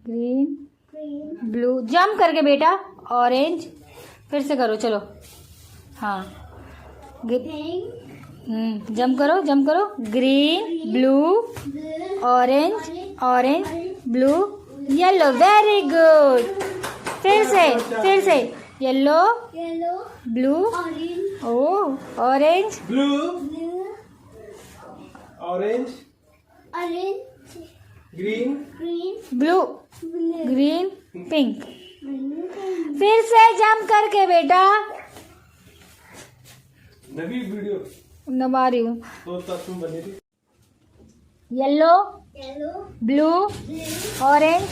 Green blue, jump करके बेटा, orange, फिर से करो, चलो, हाँ, जंप करो, green blue orange, orange blue yellow, very good. फिर से yellow blue, oh orange blue, orange, green, blue, green pink. फिर से जंप करके बेटा, नवी वीडियो नवा रही हूँ। तो तुम बनी थी। Yellow blue orange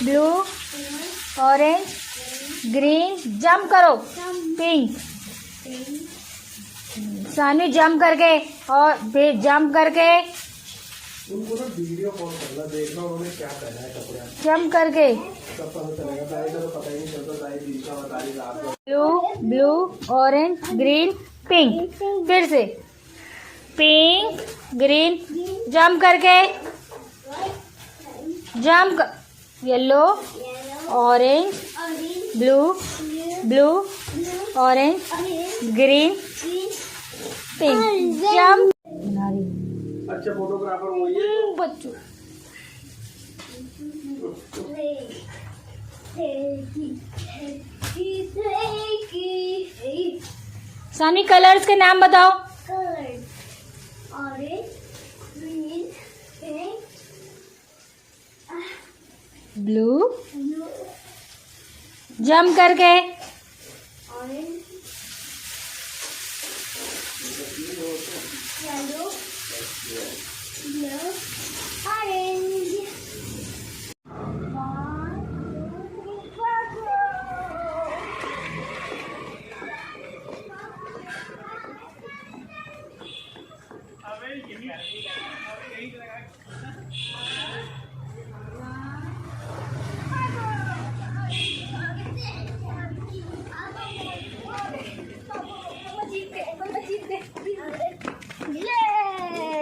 blue orange green, jump करो, पिंक। सानी जंप करके, और फिर जंप करके, उनको ना वीडियो कॉल करना, देखना उन्होंने क्या पहना है कपड़े, जंप करके, सब पता चलेगा। दाई का तो पता ही नहीं चलता, दाई दिन का बता रही रात का। Blue orange green pink. फिर से पिंक ग्रीन, जंप करके, yellow orange blue orange green pink, jump. अच्छा फोटोग्राफर वही है बच्चों, सानी कलर्स के नाम बताओ। ब्लू, जंप करके,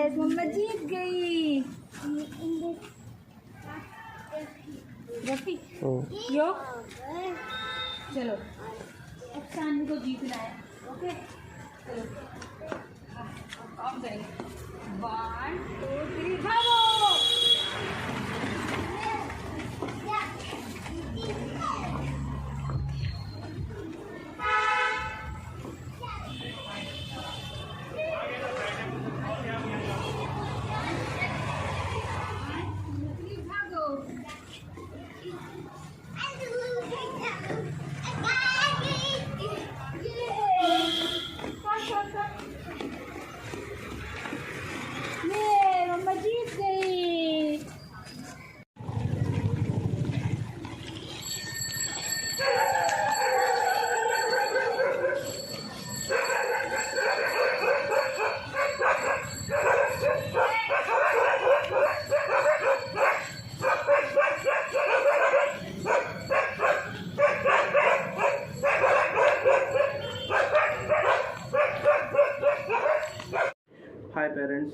मम्मा जीत गई। रफी यो, चलो अब सानवी को जीतना है। ओके चलो, अब करेंगे 1 2 3 भागो। मम्मा जीत गई। हाय पेरेंट्स,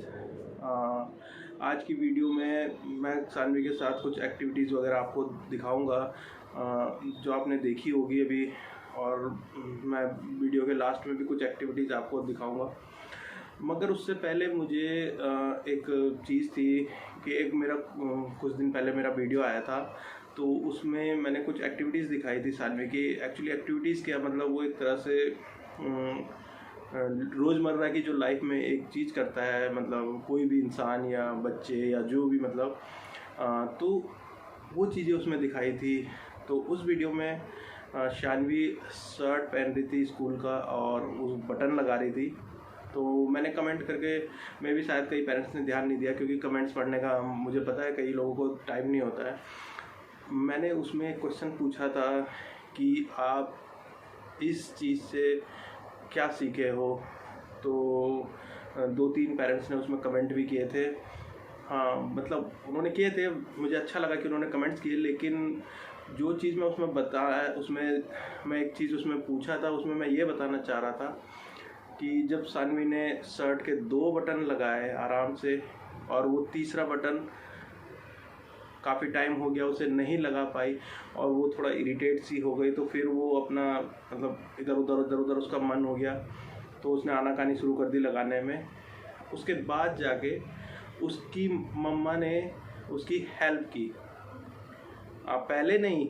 आज की वीडियो में मैं सानवी के साथ कुछ एक्टिविटीज़ वगैरह आपको दिखाऊंगा जो आपने देखी होगी अभी, और मैं वीडियो के लास्ट में भी कुछ एक्टिविटीज़ आपको दिखाऊंगा। मगर उससे पहले मुझे एक चीज़ थी कि एक मेरा कुछ दिन पहले मेरा वीडियो आया था, तो उसमें मैंने कुछ एक्टिविटीज़ दिखाई थी सानवी की। एक्चुअली एक्टिविटीज़ क्या मतलब, वो एक तरह से रोज़मर्रा की जो लाइफ में एक चीज़ करता है, मतलब कोई भी इंसान या बच्चे या जो भी, मतलब तो वो चीज़ें उसमें दिखाई थी। तो उस वीडियो में शानवी शर्ट पहन रही थी स्कूल का और उस बटन लगा रही थी। तो मैंने कमेंट करके, मैं भी शायद कई पेरेंट्स ने ध्यान नहीं दिया क्योंकि कमेंट्स पढ़ने का मुझे पता है कई लोगों को टाइम नहीं होता है। मैंने उसमें क्वेश्चन पूछा था कि आप इस चीज़ से क्या सीखे हो, तो 2-3 पेरेंट्स ने उसमें कमेंट भी किए थे। हाँ, मतलब उन्होंने किए थे, मुझे अच्छा लगा कि उन्होंने कमेंट्स किए, लेकिन जो चीज़ मैं उसमें बताया, उसमें मैं एक चीज़ उसमें पूछा था, उसमें मैं ये बताना चाह रहा था कि जब सानवी ने शर्ट के 2 बटन लगाए आराम से, और वो तीसरा बटन काफ़ी टाइम हो गया उसे नहीं लगा पाई और वो थोड़ा इरिटेट सी हो गई, तो फिर वो अपना मतलब इधर उधर उसका मन हो गया, तो उसने आनाकानी शुरू कर दी लगाने में। उसके बाद जाके उसकी मम्मा ने उसकी हेल्प की। आप पहले नहीं,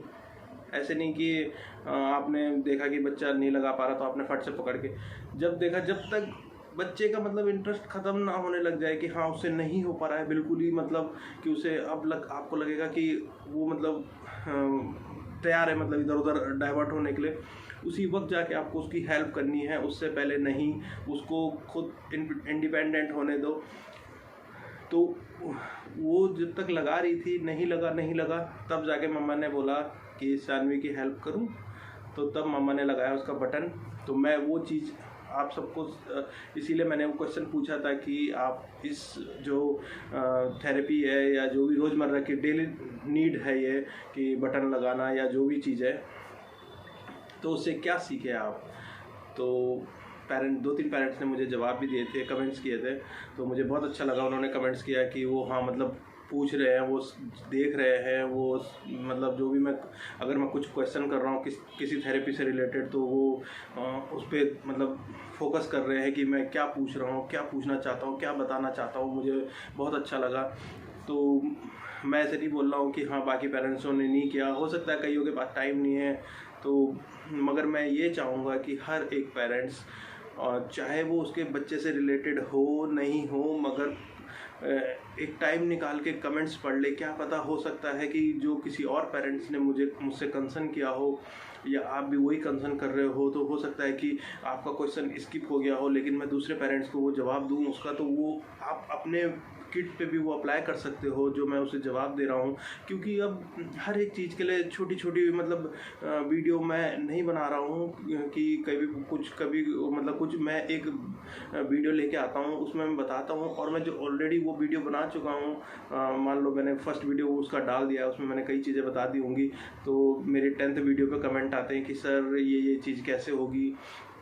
ऐसे नहीं कि आपने देखा कि बच्चा नहीं लगा पा रहा तो आपने फट से पकड़ के, जब देखा, जब तक बच्चे का मतलब इंटरेस्ट ख़त्म ना होने लग जाए कि हाँ उससे नहीं हो पा रहा है बिल्कुल ही, मतलब कि उसे अब आपको लगेगा कि वो मतलब तैयार है मतलब इधर उधर डाइवर्ट होने के लिए, उसी वक्त जाके आपको उसकी हेल्प करनी है, उससे पहले नहीं। उसको खुद इंडिपेंडेंट होने दो। तो वो जब तक लगा रही थी, नहीं लगा, तब जाके मम्मा ने बोला कि सानवी की हेल्प करूं, तो तब मम्मा ने लगाया उसका बटन। तो मैं वो चीज़ आप सबको, इसीलिए मैंने वो क्वेश्चन पूछा था कि आप इस जो थेरेपी है या जो भी रोज़मर्रा की डेली नीड है ये कि बटन लगाना या जो भी चीज़ है, तो उससे क्या सीखे आप। तो 2-3 पेरेंट्स ने मुझे जवाब भी दिए थे, कमेंट्स किए थे, तो मुझे बहुत अच्छा लगा। उन्होंने कमेंट्स किया कि वो हाँ मतलब पूछ रहे हैं, वो देख रहे हैं, वो मतलब जो भी अगर मैं कुछ क्वेश्चन कर रहा हूँ किसी थेरेपी से रिलेटेड, तो वो उस पर मतलब फोकस कर रहे हैं कि मैं क्या पूछ रहा हूँ, क्या पूछना चाहता हूँ, क्या बताना चाहता हूँ। मुझे बहुत अच्छा लगा। तो मैं ऐसे नहीं बोल रहा हूँ कि हाँ बाकी पेरेंट्सों ने नहीं किया, हो सकता है कईयों के पास टाइम नहीं है, तो मगर मैं ये चाहूँगा कि हर एक पेरेंट्स, चाहे वो उसके बच्चे से रिलेटेड हो नहीं हो, मगर एक टाइम निकाल के कमेंट्स पढ़ ले। क्या पता, हो सकता है कि जो किसी और पेरेंट्स ने मुझसे कंसर्न किया हो या आप भी वही कंसर्न कर रहे हो, तो हो सकता है कि आपका क्वेश्चन स्किप हो गया हो, लेकिन मैं दूसरे पेरेंट्स को वो जवाब दूं उसका, तो वो आप अपने किड पे भी वो अप्लाई कर सकते हो जो मैं उसे जवाब दे रहा हूँ। क्योंकि अब हर एक चीज़ के लिए छोटी छोटी मतलब वीडियो मैं नहीं बना रहा हूँ कि कभी मतलब कुछ मैं एक वीडियो लेके आता हूँ, उसमें मैं बताता हूँ, और मैं जो ऑलरेडी वो वीडियो बना चुका हूँ, मान लो मैंने फर्स्ट वीडियो उसका डाल दिया, उसमें मैंने कई चीज़ें बता दी होंगी, तो मेरे 10th वीडियो पे कमेंट आते हैं कि सर ये चीज़ कैसे होगी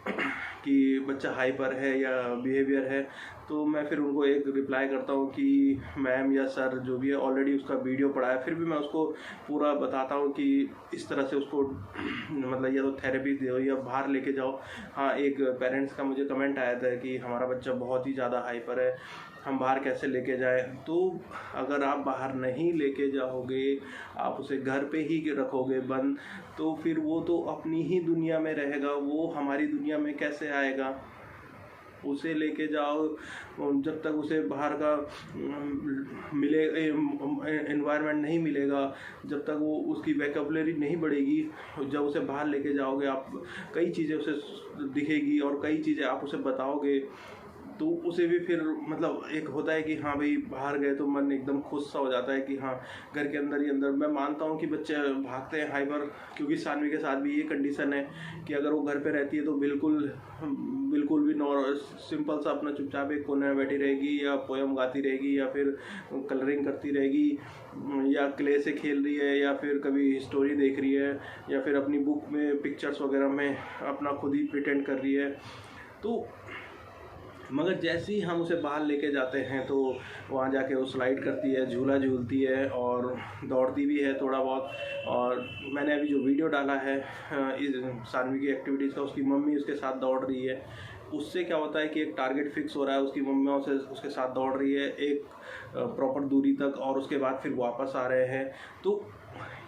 कि बच्चा हाइपर है या बिहेवियर है, तो मैं फिर उनको एक रिप्लाई करता हूँ कि मैम या सर जो भी है ऑलरेडी उसका वीडियो पड़ा है, फिर भी मैं उसको पूरा बताता हूँ कि इस तरह से उसको मतलब या तो थेरेपी दो या बाहर लेके जाओ। हाँ, एक पेरेंट्स का मुझे कमेंट आया था कि हमारा बच्चा बहुत ही ज़्यादा हाइपर है, हम बाहर कैसे लेके जाएं। तो अगर आप बाहर नहीं लेके जाओगे, आप उसे घर पे ही रखोगे बंद, तो फिर वो तो अपनी ही दुनिया में रहेगा, वो हमारी दुनिया में कैसे आएगा। उसे लेके जाओ, जब तक उसे बाहर का मिले एनवायरनमेंट नहीं मिलेगा, जब तक वो उसकी वोकैबुलरी नहीं बढ़ेगी, जब उसे बाहर लेके जाओगे आप कई चीज़ें उसे दिखेगी और कई चीज़ें आप उसे बताओगे, तो उसे भी फिर मतलब एक होता है कि हाँ भाई बाहर गए तो मन एकदम खुश सा हो जाता है कि हाँ घर के अंदर ही अंदर। मैं मानता हूँ कि बच्चे भागते हैं हाइपर, क्योंकि सानवी के साथ भी ये कंडीशन है कि अगर वो घर पे रहती है तो बिल्कुल भी सिंपल सा अपना चुपचाप एक कोने में बैठी रहेगी, या पोएम गाती रहेगी, या फिर कलरिंग करती रहेगी, या क्ले से खेल रही है, या फिर कभी स्टोरी देख रही है, या फिर अपनी बुक में पिक्चर्स वगैरह में अपना खुद ही प्रिटेंड कर रही है। तो मगर जैसे ही हम उसे बाहर लेके जाते हैं तो वहाँ जाके वो स्लाइड करती है, झूला झूलती है और दौड़ती भी है थोड़ा बहुत। और मैंने अभी जो वीडियो डाला है इस सानवी की एक्टिविटीज़ का, उसकी मम्मी उसके साथ दौड़ रही है। उससे क्या होता है कि एक टारगेट फिक्स हो रहा है, उसकी मम्मी उसके साथ दौड़ रही है एक प्रॉपर दूरी तक, और उसके बाद फिर वापस आ रहे हैं। तो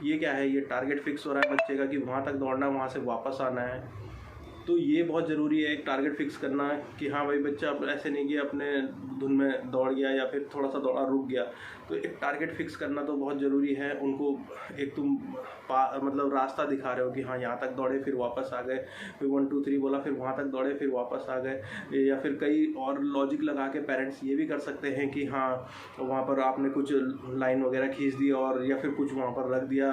ये क्या है, ये टारगेट फिक्स हो रहा है बच्चे का कि वहाँ तक दौड़ना, वहाँ से वापस आना है। तो ये बहुत ज़रूरी है एक टारगेट फिक्स करना कि हाँ भाई बच्चा अब ऐसे नहीं कि अपने धुन में दौड़ गया या फिर थोड़ा सा दौड़ा रुक गया। तो एक टारगेट फिक्स करना तो बहुत ज़रूरी है। उनको एक तुम मतलब रास्ता दिखा रहे हो कि हाँ यहाँ तक दौड़े फिर वापस आ गए, फिर 1 2 3 बोला फिर वहाँ तक दौड़े फिर वापस आ गए। या फिर कई और लॉजिक लगा के पेरेंट्स ये भी कर सकते हैं कि हाँ वहाँ पर आपने कुछ लाइन वगैरह खींच दी और या फिर कुछ वहाँ पर रख दिया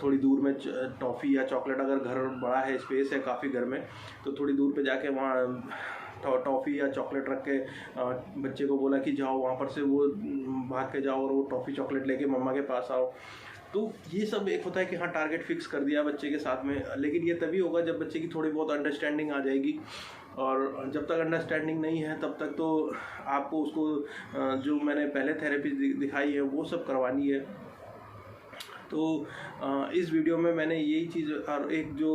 थोड़ी दूर में टॉफ़ी या चॉकलेट, अगर घर बड़ा है, स्पेस है काफ़ी घर में, तो थोड़ी दूर पे जाके वहाँ टॉफ़ी या चॉकलेट रख के बच्चे को बोला कि जाओ वहाँ पर से वो भाग के जाओ और वो टॉफ़ी चॉकलेट लेके मम्मा के पास आओ। तो ये सब एक होता है कि हाँ टारगेट फिक्स कर दिया बच्चे के साथ में, लेकिन ये तभी होगा जब बच्चे की थोड़ी बहुत अंडरस्टैंडिंग आ जाएगी। और जब तक अंडरस्टैंडिंग नहीं है तब तक तो आपको उसको जो मैंने पहले थेरेपी दिखाई है वो सब करवानी है। तो इस वीडियो में मैंने यही चीज़, और एक जो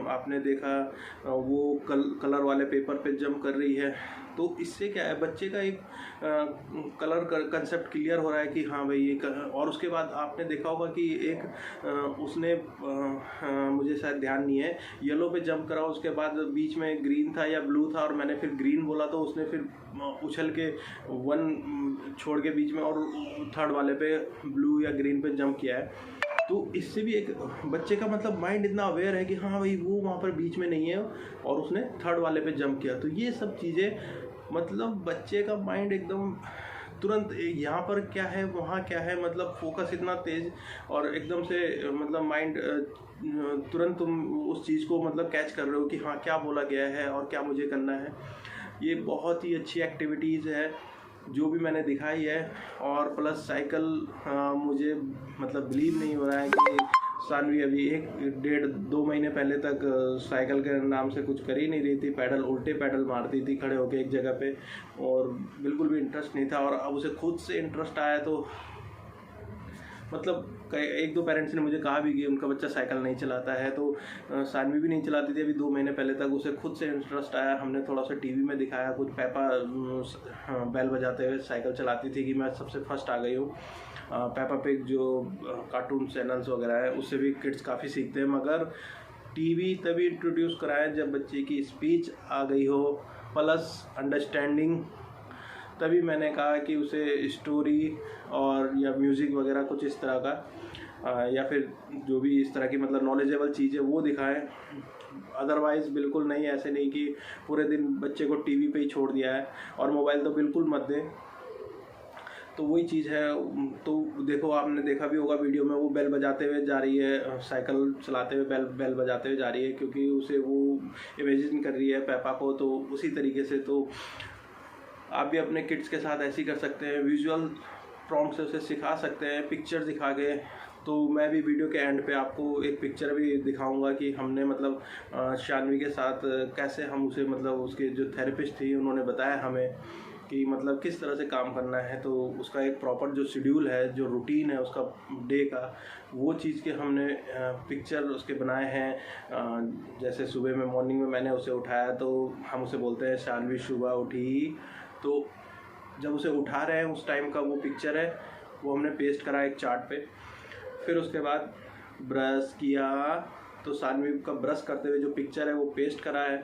आपने देखा वो कलर वाले पेपर पे जंप कर रही है, तो इससे क्या है, बच्चे का एक कलर कंसेप्ट क्लियर हो रहा है कि हाँ भाई ये और उसके बाद आपने देखा होगा कि एक उसने मुझे शायद ध्यान नहीं है, येलो पे जंप करा, उसके बाद बीच में ग्रीन था या ब्लू था और मैंने फिर ग्रीन बोला, तो उसने फिर उछल के 1 छोड़ के बीच में और 3rd वाले पे ब्लू या ग्रीन पे जंप किया है। तो इससे भी एक बच्चे का मतलब माइंड इतना अवेयर है कि हाँ भाई वो वहाँ पर बीच में नहीं है और उसने 3rd वाले पे जंप किया। तो ये सब चीज़ें मतलब बच्चे का माइंड एकदम तुरंत यहाँ पर क्या है वहाँ क्या है, मतलब फोकस इतना तेज और एकदम से मतलब माइंड तुरंत तुम उस चीज़ को मतलब कैच कर रहे हो कि हाँ क्या बोला गया है और क्या मुझे करना है। ये बहुत ही अच्छी एक्टिविटीज़ है जो भी मैंने दिखाई है। और प्लस साइकिल, मुझे मतलब बिलीव नहीं हो रहा है कि सानवी अभी 1-1.5-2 महीने पहले तक साइकिल के नाम से कुछ कर ही नहीं रही थी। पैडल उल्टे पैडल मारती थी खड़े होके एक जगह पे और बिल्कुल भी इंटरेस्ट नहीं था। और अब उसे खुद से इंटरेस्ट आया तो मतलब 1-2 पेरेंट्स ने मुझे कहा भी कि उनका बच्चा साइकिल नहीं चलाता है, तो सानवी भी नहीं चलाती थी अभी 2 महीने पहले तक। उसे खुद से इंटरेस्ट आया, हमने थोड़ा सा टीवी में दिखाया, कुछ पेपा बैल बजाते हुए साइकिल चलाती थी कि मैं सबसे फर्स्ट आ गई हूँ। पेपा पिग जो कार्टून चैनल्स वगैरह है उससे भी किड्स काफ़ी सीखते हैं, मगर टीवी तभी इंट्रोड्यूस कराएं जब बच्चे की स्पीच आ गई हो प्लस अंडरस्टैंडिंग। तभी मैंने कहा कि उसे स्टोरी और या म्यूज़िक वगैरह कुछ इस तरह का या फिर जो भी इस तरह की मतलब नॉलेजेबल चीज़ें वो दिखाएं। अदरवाइज़ बिल्कुल नहीं, ऐसे नहीं कि पूरे दिन बच्चे को टीवी पे ही छोड़ दिया है और मोबाइल तो बिल्कुल मत दें। तो वही चीज़ है। तो देखो आपने देखा भी होगा वीडियो में, वो बेल बजाते हुए जा रही है, साइकिल चलाते हुए बेल बजाते हुए जा रही है क्योंकि उसे वो इमेजिन कर रही है पेपा को। तो उसी तरीके से तो आप भी अपने किड्स के साथ ऐसे ही कर सकते हैं, विजुअल प्रॉम्प्ट से उसे सिखा सकते हैं, पिक्चर दिखा के। तो मैं भी वीडियो के एंड पे आपको एक पिक्चर भी दिखाऊंगा कि हमने मतलब शानवी के साथ कैसे हम उसे मतलब उसके जो थेरेपिस्ट थी उन्होंने बताया हमें कि मतलब किस तरह से काम करना है। तो उसका एक प्रॉपर जो शेड्यूल है, जो रूटीन है उसका डे का, वो चीज़ के हमने पिक्चर उसके बनाए हैं। जैसे सुबह में मॉर्निंग में मैंने उसे उठाया तो हम उसे बोलते हैं शानवी सुबह उठी, तो जब उसे उठा रहे हैं उस टाइम का वो पिक्चर है, वो हमने पेस्ट करा एक चार्ट पे। फिर उसके बाद ब्रश किया तो सानवी का ब्रश करते हुए जो पिक्चर है वो पेस्ट करा है।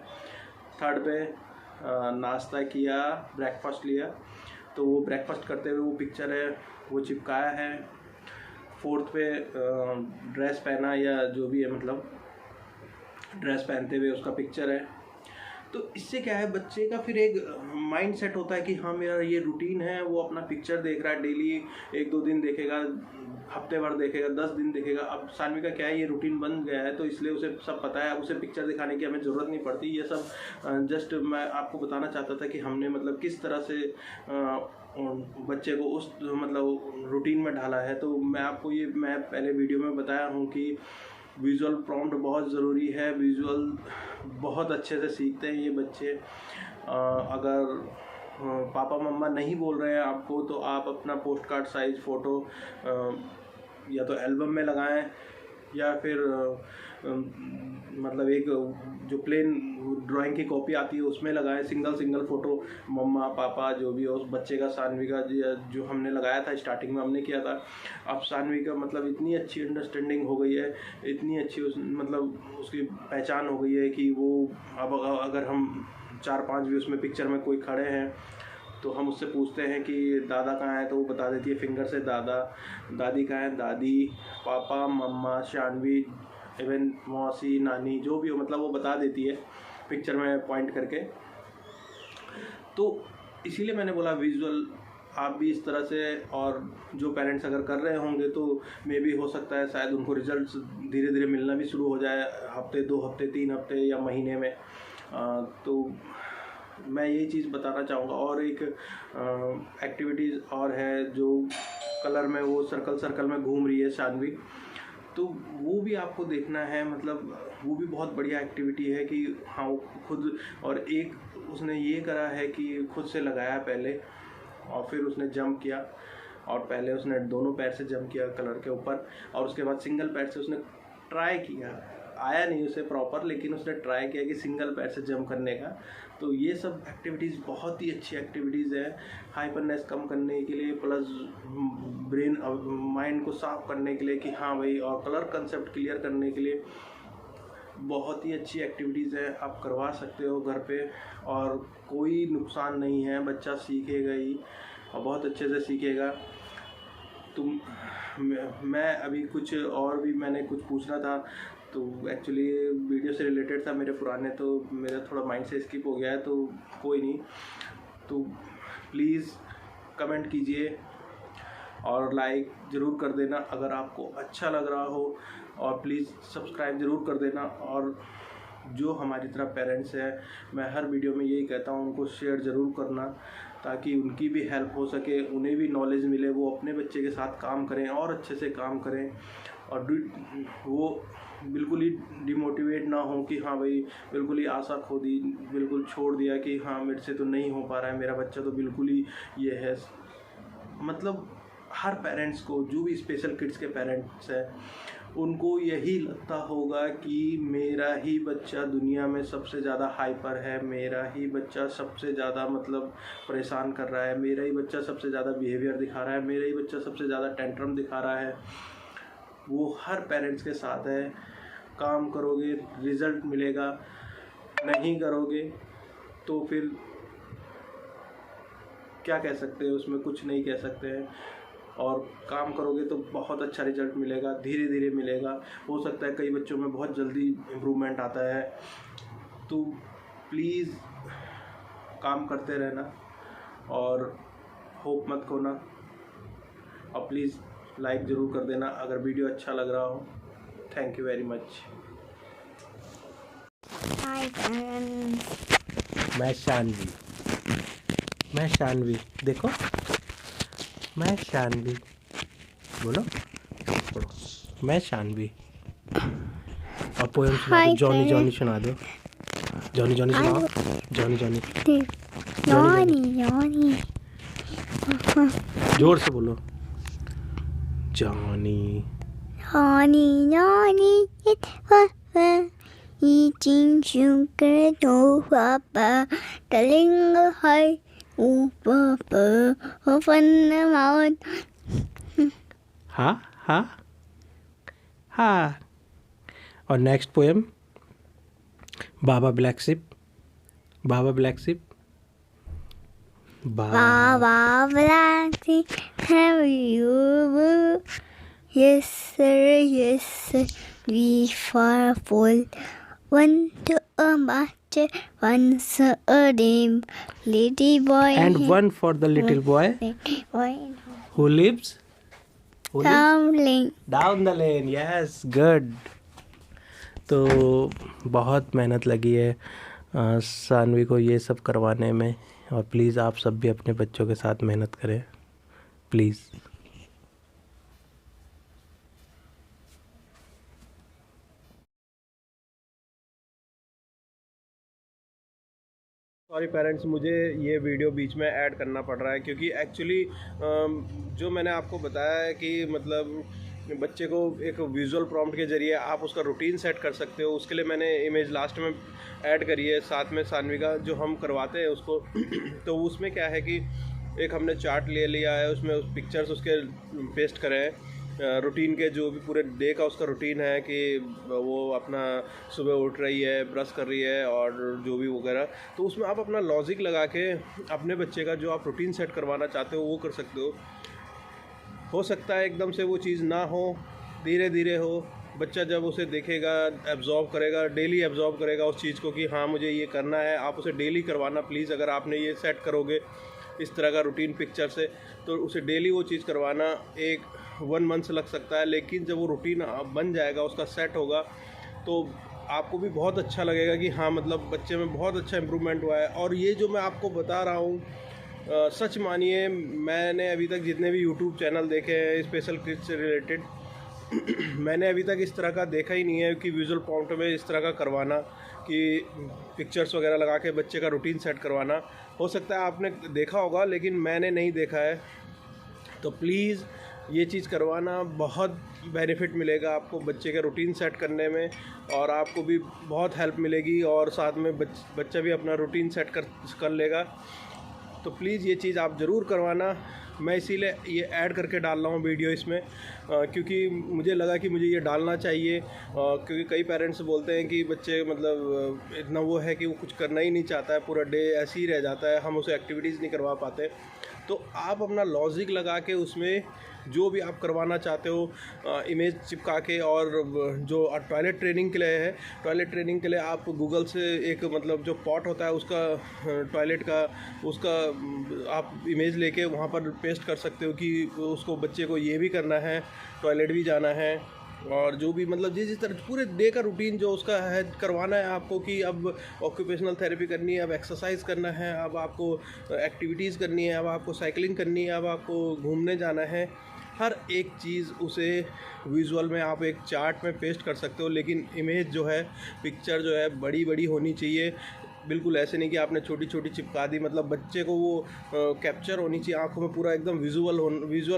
3rd पे नाश्ता किया, ब्रेकफास्ट लिया, तो वो ब्रेकफास्ट करते हुए वो पिक्चर है वो चिपकाया है। 4th पे ड्रेस पहना या जो भी है मतलब ड्रेस पहनते हुए उसका पिक्चर है। तो इससे क्या है, बच्चे का फिर एक माइंड सेट होता है कि हाँ मेरा ये रूटीन है। वो अपना पिक्चर देख रहा है, डेली 1-2 दिन देखेगा, हफ्ते भर देखेगा, 10 दिन देखेगा। अब सानवी का क्या है, ये रूटीन बन गया है तो इसलिए उसे सब पता है, उसे पिक्चर दिखाने की हमें ज़रूरत नहीं पड़ती। ये सब जस्ट मैं आपको बताना चाहता था कि हमने मतलब किस तरह से बच्चे को उस मतलब रूटीन में ढाला है। तो मैं पहले वीडियो में बताया हूँ कि विजुअल प्रॉम्प्ट बहुत ज़रूरी है। विजुअल बहुत अच्छे से सीखते हैं ये बच्चे। अगर पापा मम्मा नहीं बोल रहे हैं आपको तो आप अपना पोस्ट कार्ड साइज फ़ोटो या तो एल्बम में लगाएं या फिर मतलब एक जो प्लेन ड्राइंग की कॉपी आती है उसमें लगाएं। सिंगल फ़ोटो मम्मा पापा जो भी हो उस बच्चे का, सानवी का जो हमने लगाया था स्टार्टिंग में हमने किया था। अब सानवी का मतलब इतनी अच्छी अंडरस्टैंडिंग हो गई है, इतनी अच्छी मतलब उसकी पहचान हो गई है कि वो अब अगर हम 4-5 भी उसमें पिक्चर में कोई खड़े हैं तो हम उससे पूछते हैं कि दादा कहाँ है, तो वो बता देती है फिंगर से दादा, दादी कहाँ है दादी, पापा मम्मा, शानवी, इवन मौसी नानी जो भी हो मतलब वो बता देती है पिक्चर में पॉइंट करके। तो इसीलिए मैंने बोला विजुअल आप भी इस तरह से, और जो पेरेंट्स अगर कर रहे होंगे तो मे भी हो सकता है शायद उनको रिजल्ट्स धीरे धीरे मिलना भी शुरू हो जाए, हफ्ते 2 हफ्ते 3 हफ्ते या महीने में। तो मैं यही चीज़ बताना चाहूँगा। और एक एक्टिविटीज़ और है जो कलर में वो सर्कल में घूम रही है शानवी, तो वो भी आपको देखना है। मतलब वो भी बहुत बढ़िया एक्टिविटी है कि हाँ वो खुद, और एक उसने ये करा है कि खुद से लगाया पहले और फिर उसने जंप किया और पहले उसने दोनों पैर से जंप किया कलर के ऊपर, और उसके बाद सिंगल पैर से उसने ट्राई किया, आया नहीं उसे प्रॉपर, लेकिन उसने ट्राई किया कि सिंगल पैर से जंप करने का। तो ये सब एक्टिविटीज़ बहुत ही अच्छी एक्टिविटीज़ है हाइपरनेस कम करने के लिए, प्लस ब्रेन माइंड को साफ करने के लिए कि हाँ भाई, और कलर कंसेप्ट क्लियर करने के लिए बहुत ही अच्छी एक्टिविटीज़ है। आप करवा सकते हो घर पे और कोई नुकसान नहीं है, बच्चा सीखेगा ही और बहुत अच्छे से सीखेगा। मैं अभी कुछ और भी मैंने कुछ पूछना था, तो एक्चुअली वीडियो से रिलेटेड था मेरे पुराने, तो मेरा थोड़ा माइंड से स्किप हो गया है, तो कोई नहीं। तो प्लीज़ कमेंट कीजिए और लाइक ज़रूर कर देना अगर आपको अच्छा लग रहा हो, और प्लीज़ सब्सक्राइब ज़रूर कर देना। और जो हमारी तरह पेरेंट्स हैं, मैं हर वीडियो में यही कहता हूँ, उनको शेयर ज़रूर करना ताकि उनकी भी हेल्प हो सके, उन्हें भी नॉलेज मिले, वो अपने बच्चे के साथ काम करें और अच्छे से काम करें, और वो बिल्कुल ही डिमोटिवेट ना हो कि हाँ भाई बिल्कुल ही आशा खो दी, बिल्कुल छोड़ दिया कि हाँ मेरे से तो नहीं हो पा रहा है, मेरा बच्चा तो बिल्कुल ही ये है। मतलब हर पेरेंट्स को, जो भी स्पेशल किड्स के पेरेंट्स हैं, उनको यही लगता होगा कि मेरा ही बच्चा दुनिया में सबसे ज़्यादा हाइपर है, मेरा ही बच्चा सबसे ज़्यादा मतलब परेशान कर रहा है, मेरा ही बच्चा सबसे ज़्यादा बिहेवियर दिखा रहा है, मेरा ही बच्चा सबसे ज़्यादा टेंट्रम दिखा रहा है। वो हर पेरेंट्स के साथ है। काम करोगे रिज़ल्ट मिलेगा, नहीं करोगे तो फिर क्या कह सकते हैं, उसमें कुछ नहीं कह सकते हैं। और काम करोगे तो बहुत अच्छा रिजल्ट मिलेगा, धीरे धीरे मिलेगा। हो सकता है कई बच्चों में बहुत जल्दी इम्प्रूवमेंट आता है। तो प्लीज़ काम करते रहना और होप मत खोना, और प्लीज़ लाइक ज़रूर कर देना अगर वीडियो अच्छा लग रहा हो। Thank you very much. Hi friends, मैं शानवी देखो, मैं शानवी बोलो, मैं शानवी। और पोएम सुना दो, Hi, जॉनी friend. जॉनी सुना दो, जॉनी जॉनी सुनाओ, जॉनी जॉनी Johnny. जोर से बोलो, Johnny. Johnny, eating sugar no papa, telling a hi, oh papa, open the mouth. हाँ। और next poem, baa baa black ship. Baba black, have you? Yes sir, we far full. One to a master, once a dame, lady boy. And one for the little boy who lives Tumbling. Down the lane. Yes, good. तो बहुत मेहनत लगी है सानवी को ये सब करवाने में, और प्लीज़ आप सब भी अपने बच्चों के साथ मेहनत करें प्लीज़। सॉरी पेरेंट्स, मुझे ये वीडियो बीच में ऐड करना पड़ रहा है क्योंकि एक्चुअली जो मैंने आपको बताया है कि मतलब बच्चे को एक विजुअल प्रॉम्प्ट के ज़रिए आप उसका रूटीन सेट कर सकते हो। उसके लिए मैंने इमेज लास्ट में ऐड करी है, साथ में सानवी का जो हम करवाते हैं उसको। तो उसमें क्या है कि एक हमने चार्ट ले लिया है, उसमें उस पिक्चर्स उसके पेस्ट करे हैं रूटीन के, जो भी पूरे डे का उसका रूटीन है कि वो अपना सुबह उठ रही है, ब्रश कर रही है और जो भी वगैरह। तो उसमें आप अपना लॉजिक लगा के अपने बच्चे का जो आप रूटीन सेट करवाना चाहते हो वो कर सकते हो सकता है एकदम से वो चीज़ ना हो, धीरे धीरे हो। बच्चा जब उसे देखेगा, एब्जॉर्व करेगा, डेली एब्जॉर्व करेगा उस चीज़ को कि हाँ मुझे ये करना है। आप उसे डेली करवाना प्लीज़। अगर आपने ये सेट करोगे इस तरह का रूटीन पिक्चर से, तो उसे डेली वो चीज़ करवाना 1 मंथ लग सकता है, लेकिन जब वो रूटीन बन जाएगा, उसका सेट होगा, तो आपको भी बहुत अच्छा लगेगा कि हाँ मतलब बच्चे में बहुत अच्छा इम्प्रूवमेंट हुआ है। और ये जो मैं आपको बता रहा हूँ सच मानिए, मैंने अभी तक जितने भी यूट्यूब चैनल देखे हैं स्पेशल किड्स से रिलेटेड, मैंने अभी तक इस तरह का देखा ही नहीं है कि विजुअल प्रॉम्प्ट में इस तरह का करवाना, कि पिक्चर्स वगैरह लगा के बच्चे का रूटीन सेट करवाना। हो सकता है आपने देखा होगा, लेकिन मैंने नहीं देखा है। तो प्लीज़ ये चीज़ करवाना, बहुत बेनिफिट मिलेगा आपको बच्चे का रूटीन सेट करने में, और आपको भी बहुत हेल्प मिलेगी, और साथ में बच्चा भी अपना रूटीन सेट कर लेगा। तो प्लीज़ ये चीज़ आप ज़रूर करवाना। मैं इसीलिए ये ऐड करके डाल रहा हूँ वीडियो इसमें, क्योंकि मुझे लगा कि मुझे ये डालना चाहिए, क्योंकि कई पेरेंट्स बोलते हैं कि बच्चे मतलब इतना वो है कि वो कुछ करना ही नहीं चाहता है, पूरा डे ऐसे ही रह जाता है, हम उसे एक्टिविटीज़ नहीं करवा पाते। तो आप अपना लॉजिक लगा के उसमें जो भी आप करवाना चाहते हो इमेज चिपका के, और जो टॉयलेट ट्रेनिंग के लिए है, टॉयलेट ट्रेनिंग के लिए आप गूगल से एक मतलब जो पॉट होता है उसका टॉयलेट का उसका आप इमेज लेके वहाँ पर पेस्ट कर सकते हो कि उसको बच्चे को ये भी करना है, टॉयलेट भी जाना है, और जो भी मतलब जिस तरह पूरे डे का रूटीन जो उसका है करवाना है आपको, कि अब ऑक्यूपेशनल थेरेपी करनी है, अब एक्सरसाइज करना है, अब आपको एक्टिविटीज़ करनी है, अब आपको साइकिलिंग करनी है, अब आपको घूमने जाना है, हर एक चीज़ उसे विजुअल में आप एक चार्ट में पेस्ट कर सकते हो। लेकिन इमेज जो है, पिक्चर जो है बड़ी बड़ी होनी चाहिए, बिल्कुल ऐसे नहीं कि आपने छोटी छोटी चिपका दी, मतलब बच्चे को वो कैप्चर होनी चाहिए, आंखों में पूरा एकदम विजुअल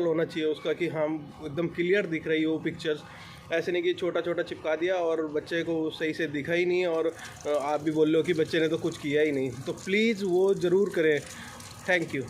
होना चाहिए उसका, कि हाँ एकदम क्लियर दिख रही हो पिक्चर्स। ऐसे नहीं कि छोटा छोटा चिपका दिया और बच्चे को सही से दिखा ही नहीं, और आप भी बोल रहे हो कि बच्चे ने तो कुछ किया ही नहीं। तो प्लीज़ वो ज़रूर करें। Thank you.